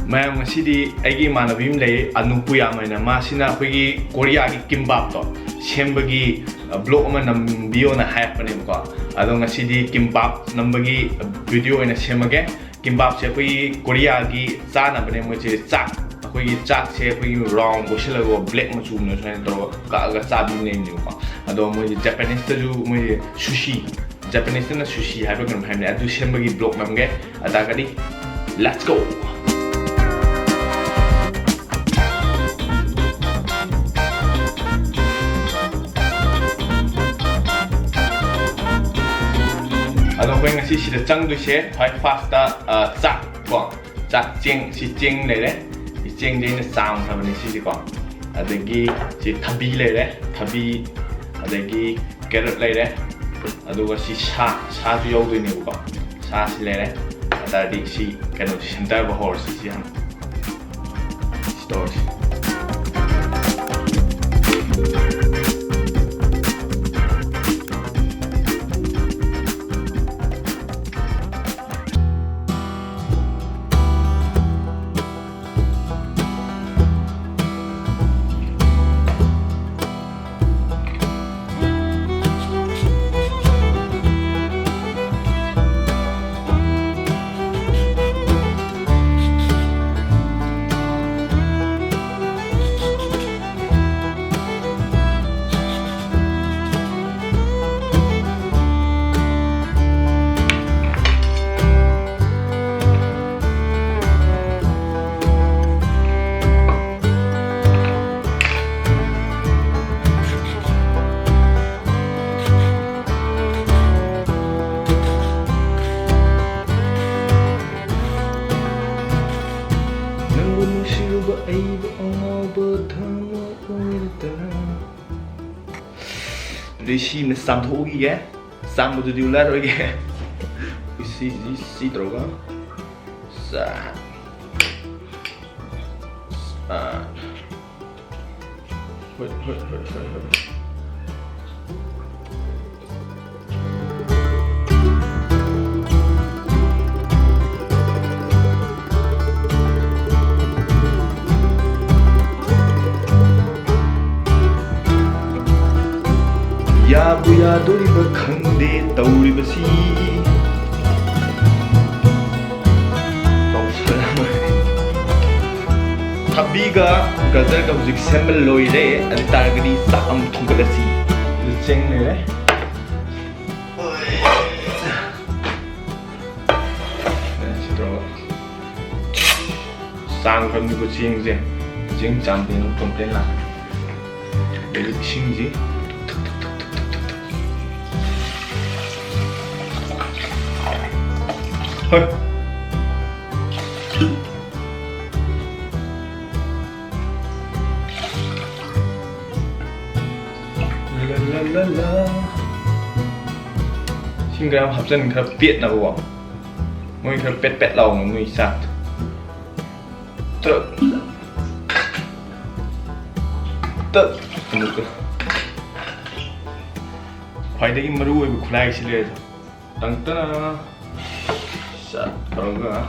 ꯃꯌꯥꯝ ꯉꯁꯤꯗꯤ ꯑꯩꯒꯤ ꯏꯃꯥꯟꯅꯕꯤ ꯑꯃ ꯂꯩ ꯑꯅꯨꯄꯨꯌꯥꯝ ꯍꯥꯏꯅ ꯃꯥꯁꯤꯅ ꯑꯩꯈꯣꯏꯒꯤ ꯀꯣꯔꯤꯌꯥꯒꯤ ꯀꯤꯝꯕꯥꯞꯇꯣ ꯁꯦꯝꯕꯒꯤ ꯕ꯭ꯂꯣꯛ ꯑꯃ ꯅꯝꯕꯤꯌꯣꯅ ꯍꯥꯏꯔꯛꯄꯅꯦꯕꯀꯣ ꯑꯗꯣ ꯉꯁꯤꯗꯤ ꯀꯤꯝꯕꯥꯞ ꯅꯝꯕꯒꯤ ꯚꯤꯗꯤꯑꯣ ꯑꯣꯏꯅ ꯁꯦꯝꯃꯒꯦ ꯀꯤꯝꯕꯥꯞꯁꯦ ꯑꯩꯈꯣꯏꯒꯤ ꯀꯣꯔꯤꯌꯥꯒꯤ ꯆꯥꯅꯕꯅꯦ ꯃꯣꯏꯁꯦ ꯆꯥꯛ ꯑꯩꯈꯣꯏꯒꯤ ꯆꯥꯛꯁꯦ ꯑꯩꯈꯣꯏꯒꯤ ꯔꯥꯎꯟ ꯀꯣꯏꯁꯤꯜꯂꯒ ꯕ꯭ꯂꯦꯛ ꯃꯆꯨꯅ ꯁꯨꯃꯥꯏꯅ ꯇꯧꯔꯒ ꯀꯛꯑꯒ ꯆꯥꯕꯤꯅꯦꯕꯀꯣ ꯑꯗꯣ ꯃꯣꯏꯁꯦ ꯖꯄꯥꯅꯤꯁꯇꯁꯨ ꯃꯣꯏꯁꯦ ꯁꯨꯁꯤ ꯖꯄꯥꯅꯤꯁꯇꯅ ꯁꯨꯁꯤ ꯍꯥꯏꯕ ꯀꯩꯅꯣꯝ ꯍꯥꯏꯕꯅꯦ ꯑꯗꯨ ꯁꯦꯝꯕꯒꯤ ꯕ꯭ꯂꯣꯛ ꯅꯝꯒꯦ ꯑꯗꯥꯒꯗꯤ ꯂꯦꯠꯁ ꯒꯣ ꯑꯗꯣ ꯑꯩꯈꯣꯏ ꯉꯁꯤ ꯁꯤꯗ ꯆꯪꯗꯣꯏꯁꯦ ꯈ꯭ꯋꯥꯏ ꯐꯥꯁꯇ ꯆꯥꯛ ꯀꯣ ꯆꯥꯛ ꯆꯦꯡ ꯁꯤ ꯆꯦꯡ ꯂꯩꯔꯦ ꯁꯤ ꯆꯦꯡꯁꯦ ꯑꯩꯅ ꯆꯥꯝꯈ꯭ꯔꯕꯅꯦ ꯁꯤꯁꯦꯀꯣ ꯑꯗꯒꯤ ꯁꯤ ꯊꯕꯤ ꯂꯩꯔꯦ ꯊꯕꯤ ꯑꯗꯒꯤ ꯀꯦꯔꯣꯠ ꯂꯩꯔꯦ ꯑꯗꯨꯒ ꯁꯤ ꯁꯥꯁꯨ ꯌꯧꯗꯣꯏꯅꯦꯕꯀꯣ ꯁꯥꯁꯤ ꯂꯩꯔꯦ ꯑꯗꯨꯗꯤ ꯁꯤ ꯀꯩꯅꯣꯁꯤ ꯁꯦꯝꯊꯕ ꯍꯧꯔꯁꯤ ꯁꯤ ꯍꯥꯟꯅ ꯁꯤ ꯇꯧꯔꯁꯤ ꯁꯤꯅ ꯆꯥꯝꯊꯣꯛꯎꯈꯤꯒꯦ ꯆꯥꯝꯕꯗꯨꯗꯤ ꯎꯠꯂꯔꯣꯏꯒꯦ ꯁꯤ ꯇꯧꯔꯒ ꯍꯣꯏ ꯌꯥꯕꯨ ꯌꯥꯗꯣꯔꯤꯕ ꯈꯪꯗꯦ ꯇꯧꯔꯤꯕꯁꯤ ꯊꯕꯤꯒ ꯒꯖꯔꯒ ꯍꯧꯖꯤꯛ ꯁꯦꯝꯕ ꯂꯣꯏꯔꯦ ꯑꯗꯨ ꯇꯥꯔꯒꯗꯤ ꯆꯥꯛ ꯑꯃ ꯊꯣꯡꯒꯠꯂꯁꯤ ꯑꯗꯨ ꯆꯦꯡ ꯂꯩꯔꯦ ꯁꯤ ꯇꯧꯔꯒ ꯆꯥꯝꯈ꯭ꯔꯕꯅꯤꯀꯣ ꯆꯦꯡꯁꯦ ꯆꯦꯡ ꯆꯥꯝꯗꯦꯅ ꯀꯣꯝꯄ꯭ꯂꯦꯟ ꯂꯥꯛꯀꯅꯤ ꯑꯗꯒꯤ ꯏꯁꯤꯡꯁꯤ ꯍꯣꯏ ꯏꯁꯤꯡ ꯈꯔ ꯍꯥꯞꯆꯟ ꯈꯔ ꯄꯦꯠꯅꯕꯀꯣ ꯃꯣꯏ ꯈꯔ ꯄꯦꯠ ꯂꯥꯎꯅ ꯃꯣꯏ ꯆꯥꯛꯇꯣ ꯑꯃꯨꯛꯀ ꯈ꯭ꯋꯥꯏꯗꯒꯤ ꯃꯔꯨ ꯑꯣꯏꯕ ꯈꯨꯠꯂꯥꯏꯁꯤ ꯂꯩꯔꯦ ꯇꯪꯇꯅ ꯇꯧꯔꯒ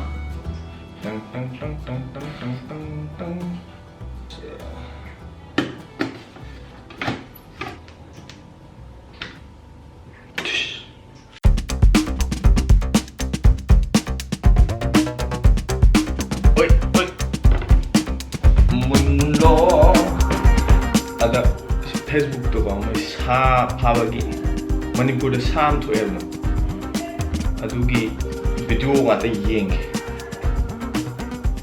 ꯃꯨꯟꯂꯣ ꯑꯗ ꯐꯦꯁꯕꯨꯛꯇꯀꯣ ꯃꯣꯏ ꯁꯥ ꯐꯥꯕꯒꯤ ꯃꯅꯤꯄꯨꯔꯗ ꯁꯥ ꯑꯃ ꯊꯣꯛꯑꯦꯕ ꯑꯗꯨꯒꯤ ꯚꯤꯗꯤꯑꯣ ꯉꯥꯛꯇ ꯌꯦꯡꯒꯦ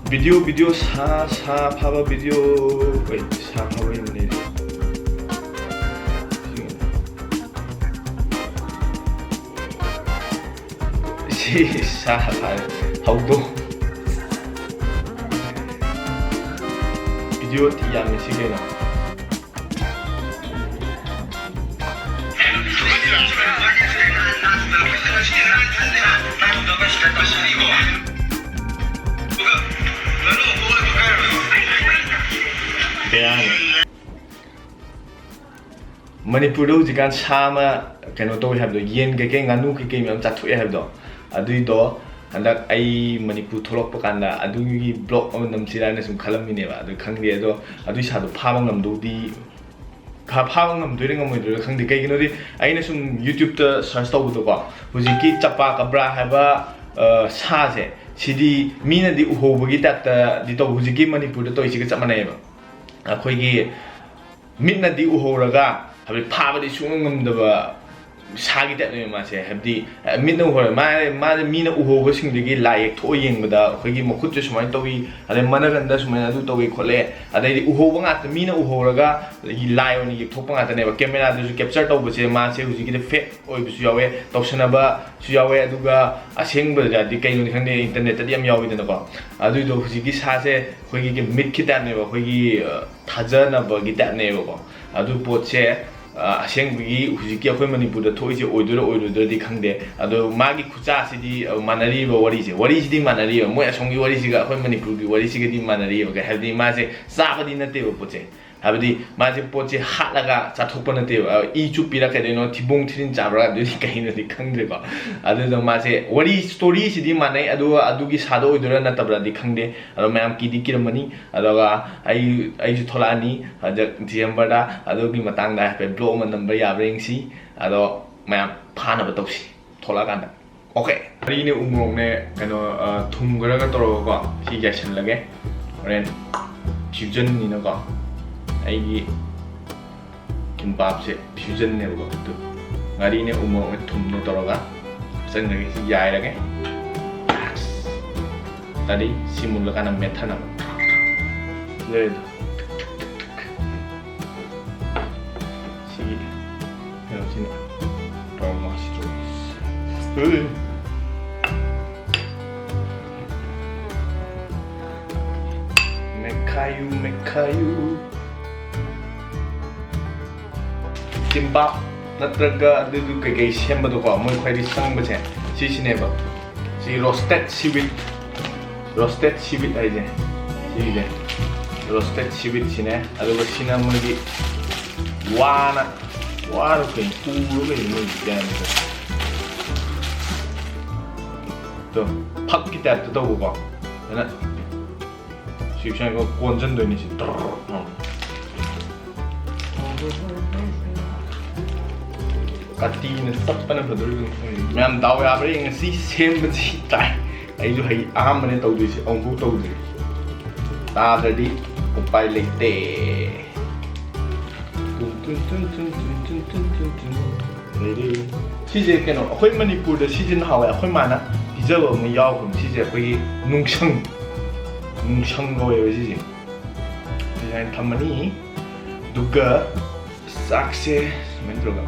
ꯚꯤꯗꯤꯑꯣ ꯁꯥ ꯐꯥꯕ ꯚꯤꯗꯤꯑꯣ ꯁꯥ ꯐꯥꯕ ꯌꯥꯝ ꯂꯩꯔꯦ ꯁꯤ ꯁꯥ ꯍꯧꯗꯣꯡ ꯚꯤꯗꯤꯑꯣ ꯌꯥꯝꯃꯦ ꯁꯤ ꯀꯩꯅꯣ ꯃꯅꯤꯄꯨꯔꯗ ꯍꯧꯖꯤꯛꯀꯥꯟ ꯁꯥ ꯑꯃ ꯀꯩꯅꯣ ꯇꯧꯋꯦ ꯍꯥꯏꯕꯗꯣ ꯌꯦꯟ ꯀꯩꯀꯩ ꯉꯥꯅꯨ ꯀꯩꯀꯩ ꯃꯌꯥꯝ ꯆꯥꯊꯣꯛꯑꯦ ꯍꯥꯏꯕꯗꯣ ꯑꯗꯨꯏꯗꯣ ꯍꯟꯗꯛ ꯑꯩ ꯃꯅꯤꯄꯨꯔ ꯊꯣꯛꯂꯛꯄ ꯀꯥꯟꯗ ꯑꯗꯨꯒꯤ ꯕ꯭ꯂꯣꯛ ꯑꯃ ꯅꯝꯁꯤꯔꯥꯅ ꯁꯨꯝ ꯈꯜꯂꯝꯃꯤꯅꯦꯕ ꯑꯗꯨ ꯈꯪꯗꯦ ꯑꯗꯣ ꯑꯗꯨꯏ ꯁꯥꯗꯣ ꯐꯥꯕ ꯉꯝꯗꯧꯗꯤ ꯐꯥꯕ ꯉꯝꯗꯣꯏꯔꯥ ꯉꯝꯃꯣꯏꯗꯣꯏꯔꯥ ꯈꯪꯗꯦ ꯀꯩꯒꯤꯅꯣꯗꯤ ꯑꯩꯅ ꯁꯨꯝ ꯌꯨꯇ꯭ꯌꯨꯕꯇ ꯁꯔꯆ ꯇꯧꯕꯗꯀꯣ ꯍꯧꯖꯤꯛꯀꯤ ꯆꯞꯄꯥ ꯀꯕ꯭ꯔꯥ ꯍꯥꯏꯕ ꯁꯥꯁꯦ ꯁꯤꯗꯤ ꯃꯤꯅꯗꯤ ꯎꯍꯧꯕꯒꯤ ꯇꯥꯏꯞꯇꯗꯤ ꯇꯧꯕ ꯍꯧꯖꯤꯛꯀꯤ ꯃꯅꯤꯄꯨꯔꯗ ꯇꯧꯔꯤꯁꯤꯒ ꯆꯞ ꯃꯥꯟꯅꯩꯑꯕ ꯑꯩꯈꯣꯏꯒꯤ ꯃꯤꯠꯅꯗꯤ ꯎꯍꯧꯔꯒ ꯍꯥꯏꯕꯗꯤ ꯐꯥꯕꯗꯤ ꯁꯨꯡꯉꯝ ꯉꯝꯗꯕ ꯁꯥꯒꯤ ꯇꯥꯏꯞꯅꯦꯕ ꯃꯥꯁꯦ ꯍꯥꯏꯕꯗꯤ ꯃꯤꯠꯅ ꯎꯍꯧꯔ ꯃꯥꯁꯦ ꯃꯤꯅ ꯎꯍꯧꯕꯁꯤꯡꯗꯒꯤ ꯂꯥꯏ ꯌꯦꯛꯊꯣꯛꯑ ꯌꯦꯡꯕꯗ ꯑꯩꯈꯣꯏꯒꯤ ꯃꯈꯨꯠꯁꯦ ꯁꯨꯃꯥꯏꯅ ꯇꯧꯏ ꯑꯗꯩ ꯃꯅꯒꯟꯗ ꯁꯨꯃꯥꯏꯅ ꯑꯗꯨ ꯇꯧꯏ ꯈꯣꯠꯂꯦ ꯑꯗꯩꯗꯤ ꯎꯍꯧꯕ ꯉꯥꯛꯇ ꯃꯤꯅ ꯎꯍꯧꯔꯒ ꯂꯥꯏ ꯑꯣꯏꯅ ꯌꯦꯛꯊꯣꯛꯄ ꯉꯥꯛꯇꯅꯦꯕ ꯀꯦꯃꯦꯔꯥꯗꯁꯨ ꯀꯦꯞꯆꯔ ꯇꯧꯕꯁꯦ ꯃꯥꯁꯦ ꯍꯧꯖꯤꯛꯀꯤꯗꯤ ꯐꯦꯛ ꯑꯣꯏꯕꯁꯨ ꯌꯥꯎꯋꯦ ꯇꯧꯁꯟꯅꯕꯁꯨ ꯌꯥꯎꯋꯦ ꯑꯗꯨꯒ ꯑꯁꯦꯡꯕꯗꯗꯤ ꯀꯩꯅꯣꯗꯤ ꯈꯪꯗꯦ ꯏꯟꯇꯔꯅꯦꯠꯇꯗꯤ ꯌꯥꯝ ꯌꯥꯎꯋꯤꯗꯅꯀꯣ ꯑꯗꯨꯏꯗꯣ ꯍꯧꯖꯤꯛꯀꯤ ꯁꯥꯁꯦ ꯑꯩꯈꯣꯏꯒꯤ ꯃꯤꯠꯀꯤ ꯇꯥꯏꯞꯅꯦꯕ ꯑꯩꯈꯣꯏꯒꯤ ꯊꯥꯖꯅꯕꯒꯤ ꯇꯥꯏꯞꯅꯦꯕꯀꯣ ꯑꯗꯨ ꯄꯣꯠꯁꯦ ꯑꯁꯦꯡꯕꯒꯤ ꯍꯧꯖꯤꯛꯀꯤ ꯑꯩꯈꯣꯏ ꯃꯅꯤꯄꯨꯔꯗ ꯊꯣꯛꯏꯁꯦ ꯑꯣꯏꯗꯣꯏꯔꯥ ꯑꯣꯏꯔꯣꯏꯗ꯭ꯔꯗꯤ ꯈꯪꯗꯦ ꯑꯗꯣ ꯃꯥꯒꯤ ꯈꯨꯆꯥꯁꯤꯗꯤ ꯃꯥꯟꯅꯔꯤꯕ ꯋꯥꯔꯤꯁꯤꯗꯤ ꯃꯥꯟꯅꯔꯤꯕ ꯃꯣꯏ ꯑꯁꯣꯝꯒꯤ ꯋꯥꯔꯤꯁꯤꯒ ꯑꯩꯈꯣꯏ ꯃꯅꯤꯄꯨꯔꯒꯤ ꯋꯥꯔꯤꯁꯤꯒꯗꯤ ꯃꯥꯟꯅꯔꯤꯕ ꯍꯥꯏꯕꯗꯤ ꯃꯥꯁꯦ ꯆꯥꯕꯗꯤ ꯅꯠꯇꯦꯕ ꯄꯣꯠꯁꯦ ꯍꯥꯏꯕꯗꯤ ꯃꯥꯁꯦ ꯄꯣꯠꯁꯦ ꯍꯥꯠꯂꯒ ꯆꯥꯊꯣꯛꯄ ꯅꯠꯇꯦꯕ ꯏ ꯆꯨꯞꯄꯤꯔ ꯀꯩꯗꯣꯏꯅꯣ ꯊꯤꯕꯣꯡ ꯊꯤꯔꯤꯟ ꯆꯥꯕ꯭ꯔꯥ ꯑꯗꯨꯗꯤ ꯀꯩꯅꯣꯗꯤ ꯈꯪꯗ꯭ꯔꯦꯀꯣ ꯑꯗꯨꯗꯣ ꯃꯥꯁꯦ ꯋꯥꯔꯤ ꯁ꯭ꯇꯣꯔꯤꯁꯤꯗꯤ ꯃꯥꯟꯅꯩ ꯑꯗꯨꯒ ꯑꯗꯨꯒꯤ ꯁꯥꯗꯣ ꯑꯣꯏꯗꯣꯏꯔꯥ ꯅꯠꯇꯕ꯭ꯔꯥꯗꯤ ꯈꯪꯗꯦ ꯑꯗꯣ ꯃꯌꯥꯝ ꯀꯤꯗꯤ ꯀꯤꯔꯝꯃꯅꯤ ꯑꯗꯨꯒ ꯑꯩꯁꯨ ꯊꯣꯛꯂꯛꯑꯅꯤ ꯍꯟꯗꯛ ꯗꯤꯁꯦꯝꯕꯔꯗ ꯑꯗꯨꯒꯤ ꯃꯇꯥꯡꯗ ꯍꯥꯏꯐꯦꯠ ꯕ꯭ꯂꯣꯛ ꯑꯃ ꯅꯝꯕ ꯌꯥꯕ꯭ꯔꯥ ꯌꯦꯡꯁꯤ ꯑꯗꯣ ꯃꯌꯥꯝ ꯐꯥꯅꯕ ꯇꯧꯁꯤ ꯊꯣꯛꯂꯛꯑꯀꯥꯟꯗ ꯑꯣꯀꯦ ꯉꯥꯔꯤꯅꯦ ꯎꯃꯣꯔꯣꯛꯅꯦ ꯀꯩꯅꯣ ꯊꯨꯝ ꯈꯔꯒ ꯇꯧꯔꯒꯀꯣ ꯁꯤ ꯌꯥꯏꯁꯜꯂꯒꯦ ꯍꯣꯔꯦꯟ ꯐ꯭ꯌꯨꯖꯟꯅꯤꯅꯀꯣ ꯑꯩꯒꯤ ꯀꯤꯝꯕꯥꯞꯁꯦ ꯐ꯭ꯌꯨꯖꯟꯅꯦꯕꯀꯣ ꯑꯗꯨ ꯉꯥꯔꯤꯅꯦ ꯎꯃꯣꯔꯣꯛꯅꯦ ꯊꯨꯝꯅꯦ ꯇꯧꯔꯒ ꯍꯥꯞꯆꯟꯈ꯭ꯔꯒꯦ ꯁꯤ ꯌꯥꯏꯔꯒꯦ ꯇꯥꯗꯤ ꯁꯤ ꯃꯨꯜꯂꯀꯥꯟꯗ ꯃꯦꯠꯊꯅꯕ ꯂꯩꯔꯦꯗꯣ ꯁꯤꯒꯤ ꯀꯩꯅꯣꯁꯤꯅ ꯇꯧꯔꯒ Mekayu Kimbap natraga adudu kay sembado ko mo khwai sang ba che si sineba si roasted seaweed ai je si je roasted seaweed sine aduga sina mo gi wana ko puro ga mo gan to phak ki ta to go na 시간 이거 완전 되니 지 까띠는 싹빠는 버들 맨 다오 야브리 ngasi 셈ꯕ지 tai 아이도 하이 아함만에 떠우듯이 엉구 떠우듯이 따더디 오빠이 레이테 시제 그노 ꯑꯩꯈꯣꯏ ꯃꯅꯤꯄꯨꯔꯗ 시즌 하와야 ꯑꯩꯈꯣꯏ 마나 비자가 뭐 야오금 시제 거기 뭉청 거예요, 지금. 그냥 가만히 누가 싹세 만들어가.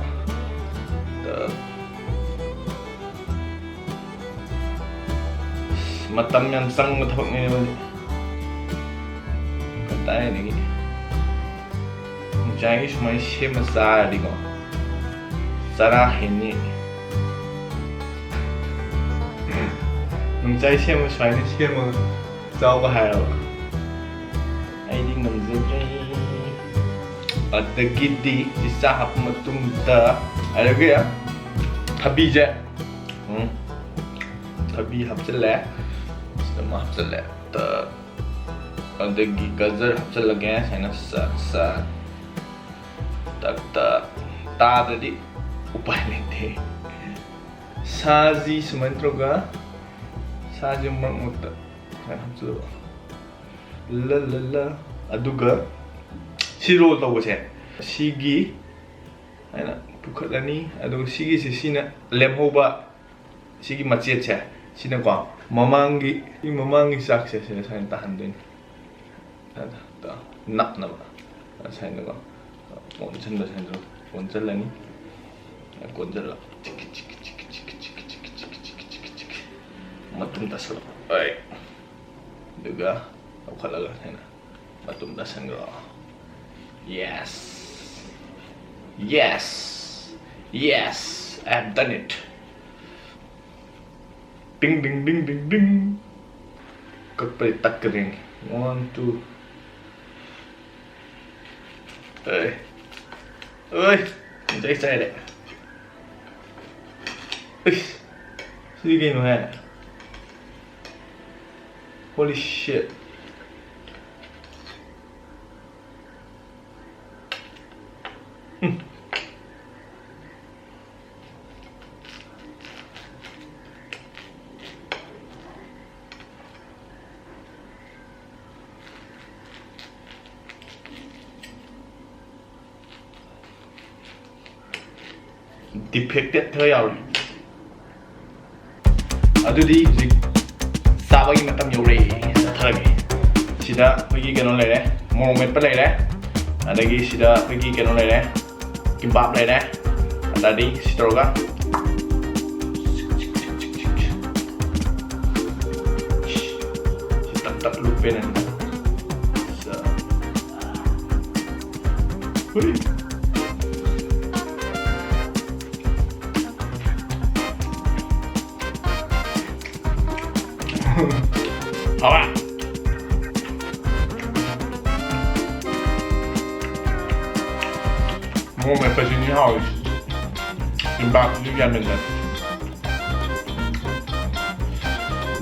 맞다면 쌍무 타박네 버지. 간단해 되게. 장이 정말 심한 쌀이고. 쌀아 했니? 농자이 심은 쌀이 심은 Sao có hào ai đi ngầm dưới đây ở từ gidi thì sao học một tung tờ ở đây kia thabi je thabi học chân lẽ mà học chân lẽ tờ ở đây gazer học chân là nghe hay nó sa ta tadi upaya lente saji sementroga saji mangmuta lalala aduga siro tawse sigi aina pukhatlani aduga sigi se sina lemhoba sigi machet che sina ko mamangi sakse se sain ta handin ta nak na ba sain ko onchen da sain ro onchen lani konjala chiki matum tasla ai Duga, aku laga sana. Batum dasan ko. Yes, I've done it. Ding ding ding ding ding. Kakpay tak ring. 1, 2. Ơi, chạy xe đấy. Sige nó ha. Holy shit. Depicted thôi à. Adudi zik sabagi matam yore thagi. Sida pagi keno lere, morong pa lere. Adagi sida pagi keno lere, kimbap lere. Adadi sitroga. Tak lupain na. Hui. Hả bạn? Mua mày phải suy nghĩ hỏi tìm bạc giúp gia mình rồi.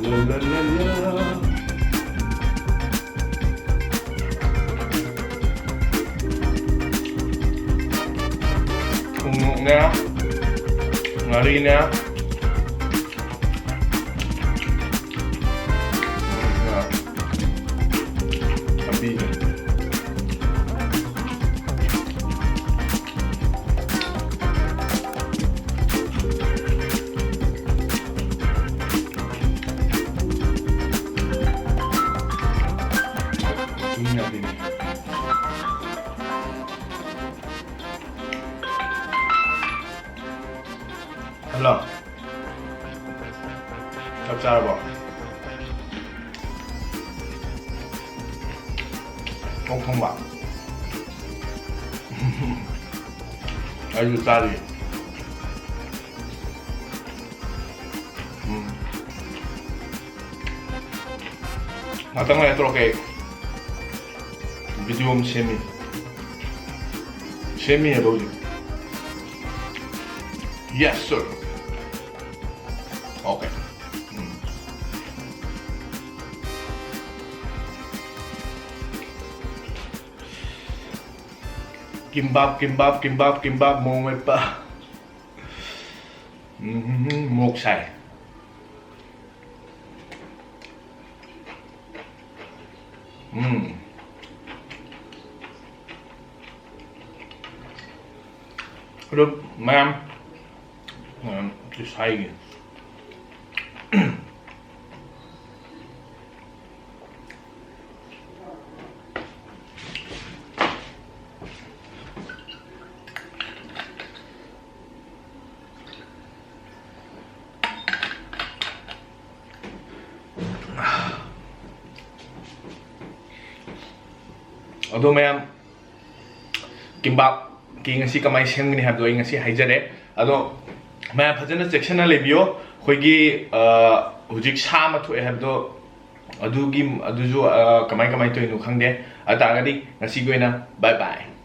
La la la la. Cùng nè, ngồi đi nè. Hello. What's that about? Không bảo. Ayo tadi. Matang na ito kay video semi. Semi ya bauju. Yes sir. Okay. Kimbap mau mai pa. Mok sai. Rồi ma'am. Just hay. Although ma'am, kimbap ngasi kamay semgni habdo ngasi haijare ado ma'am phajana section na lebio khoigi hujik sa ma thoe habdo adugi aduju kamay to inu khangde atagadi ngasi goina bye bye.